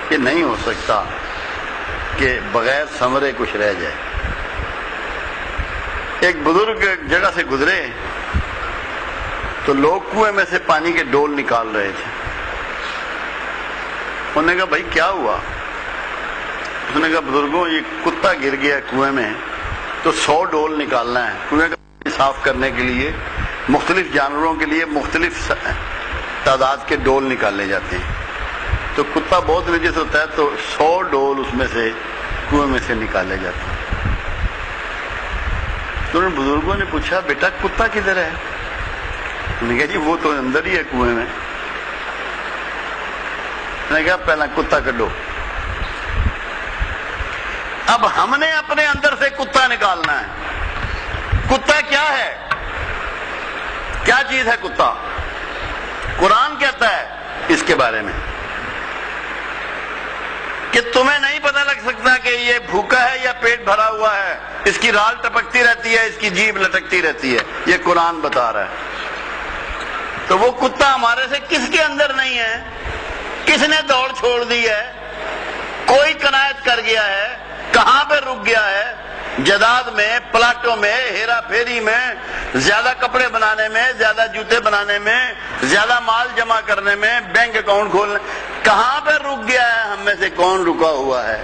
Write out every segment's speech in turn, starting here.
کہ نہیں ہو سکتا کہ بغیر ثمرے کچھ رہ جائے۔ ایک بزرگ جگہ سے گزرے تو لوگ کنویں میں سے پانی کے ڈول نکال رہے تھے۔ انہوں نے کہا بھائی کیا ہوا؟ اس نے کہا بزرگوں یہ کتا گر گیا کنویں میں تو 100 ڈول نکالنا ہے۔ کنویں کا پانی صاف کرنے کے لیے مختلف جانوروں کے لیے مختلف تعداد کے ڈول نکالے جاتے ہیں، تو کتا بہت نجس ہوتا ہے تو 100 ڈول اس میں سے کنویں میں سے نکالے جاتے ہیں۔ تو ان بزرگوں نے پوچھا بیٹا کتا کدھر ہے؟ انہوں نے کہا جی وہ تو اندر ہی ہے کنویں میں۔ نے کہا پہلا کتا کڈو۔ اب ہم نے اپنے اندر سے کتا نکالنا ہے۔ کتا کیا ہے؟ کیا چیز ہے کتا؟ قرآن کہتا ہے اس کے بارے میں کہ تمہیں نہیں پتہ لگ سکتا کہ یہ بھوکا ہے یا پیٹ بھرا ہوا ہے، اس کی رال ٹپکتی رہتی ہے، اس کی جیب لٹکتی رہتی ہے، یہ قرآن بتا رہا ہے۔ تو وہ کتا ہمارے سے کس کے اندر نہیں ہے؟ کس نے دوڑ چھوڑ دی ہے؟ کوئی کنایت کر گیا ہے؟ کہاں پہ رک گیا ہے؟ جداد میں، پلاٹوں میں، ہیرا پھیری میں، زیادہ کپڑے بنانے میں، زیادہ جوتے بنانے میں، زیادہ مال جمع کرنے میں، بینک اکاؤنٹ کھولنے، کہاں پہ رک گیا ہے؟ ہم میں سے کون رکا ہوا ہے؟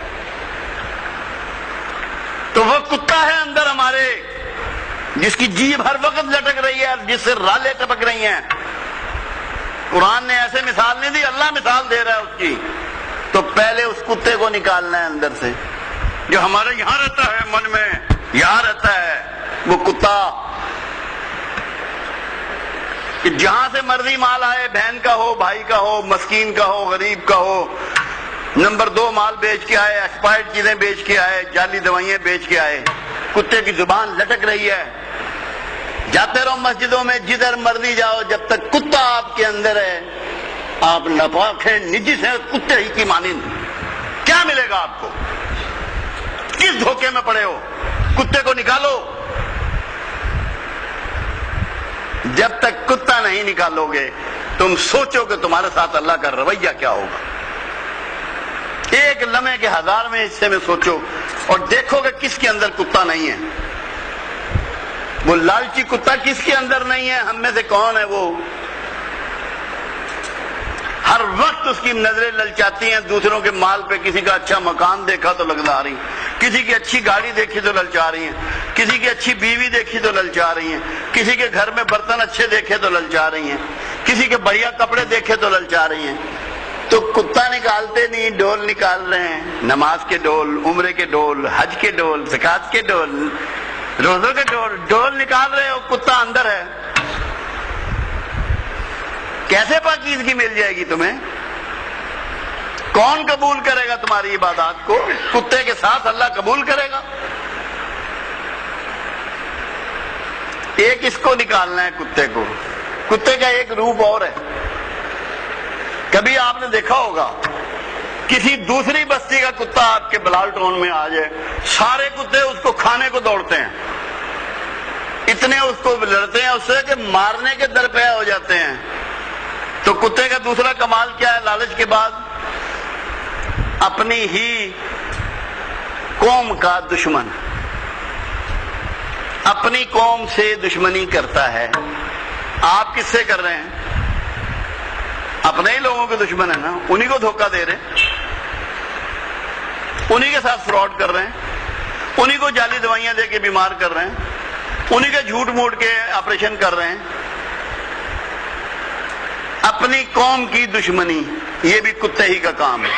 تو وہ کتا ہے اندر ہمارے، جس کی جیب ہر وقت لٹک رہی ہے، جس سے رالیں ٹپک رہی ہیں۔ قرآن نے ایسے مثال نہیں دی، اللہ مثال دے رہا ہے اس کی۔ تو پہلے اس کتے کو نکالنا ہے اندر سے، جو ہمارے یہاں رہتا ہے، من میں یہاں رہتا ہے، وہ کتا کہ جہاں سے مرضی مال آئے، بہن کا ہو، بھائی کا ہو، مسکین کا ہو، غریب کا ہو، نمبر 2 مال بیچ کے آئے، ایکسپائرڈ چیزیں بیچ کے آئے، جعلی دوائیاں بیچ کے آئے، کتے کی زبان لٹک رہی ہے۔ جاتے رہو مسجدوں میں، جدھر مرضی جاؤ، جب تک کتا آپ کے اندر ہے آپ ناپاک ہیں، نجس ہیں، کتے ہی کی مانند۔ کیا ملے گا آپ کو؟ کس دھوکے میں پڑے ہو؟ کتے کو نکالو۔ جب تک کتا نہیں نکالو گے تم سوچو کہ تمہارے ساتھ اللہ کا رویہ کیا ہوگا۔ ایک لمحے کے 1000ویں حصے میں سوچو اور دیکھو کہ کس کے اندر کتا نہیں ہے۔ وہ لالچی کتا کس کے اندر نہیں ہے؟ ہم میں سے کون ہے وہ؟ ہر وقت اس کی نظریں للچاتی ہیں دوسروں کے مال پہ۔ کسی کا اچھا مکان دیکھا تو للچا رہی ہیں، کسی کی اچھی گاڑی دیکھی تو للچا رہی ہیں، کسی کی اچھی بیوی دیکھی تو للچا رہی ہیں، کسی کے گھر میں برتن اچھے دیکھے تو للچا رہی ہیں، کسی کے بڑھیا کپڑے دیکھے تو للچا رہی ہیں۔ تو کتا نکالتے نہیں، ڈول نکال رہے ہیں، نماز کے ڈول، عمرے کے ڈول، حج کے ڈول، زکات کے ڈول، روزوں کے ڈول نکال رہے ہو، کتا اندر ہے۔ کیسے پاکیزگی مل جائے گی تمہیں؟ کون قبول کرے گا تمہاری عبادات کو؟ کتے کے ساتھ اللہ قبول کرے گا؟ ایک اس کو نکالنا ہے کتے کو۔ کتے کا ایک روپ اور ہے۔ کبھی آپ نے دیکھا ہوگا کسی دوسری بستی کا کتا آپ کے بلال ٹون میں آ جائے، سارے کتے اس کو کھانے کو دوڑتے ہیں، اتنے اس کو لڑتے ہیں اس سے کہ مارنے کے درپے ہو جاتے ہیں۔ تو کتے کا دوسرا کمال کیا ہے لالچ کے بعد؟ اپنی ہی قوم کا دشمن، اپنی قوم سے دشمنی کرتا ہے۔ آپ کس سے کر رہے ہیں؟ اپنے ہی لوگوں کے دشمن ہے نا، انہی کو دھوکہ دے رہے ہیں، انہی کے ساتھ فراڈ کر رہے ہیں، انہی کو جعلی دوائیاں دے کے بیمار کر رہے ہیں، انہی کے جھوٹ موٹ کے آپریشن کر رہے ہیں۔ اپنی قوم کی دشمنی یہ بھی کتے ہی کا کام ہے۔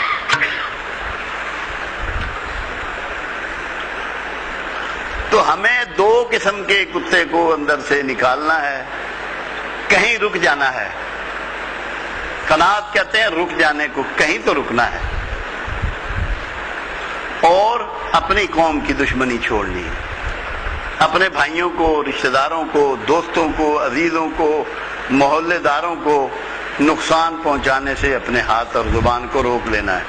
تو ہمیں 2 قسم کے کتے کو اندر سے نکالنا ہے، کہیں رک جانا ہے۔ قناعت کہتے ہیں رک جانے کو، کہیں تو رکنا ہے، اور اپنی قوم کی دشمنی چھوڑنی ہے۔ اپنے بھائیوں کو، رشتہ داروں کو، دوستوں کو، عزیزوں کو، محلے داروں کو نقصان پہنچانے سے اپنے ہاتھ اور زبان کو روک لینا ہے۔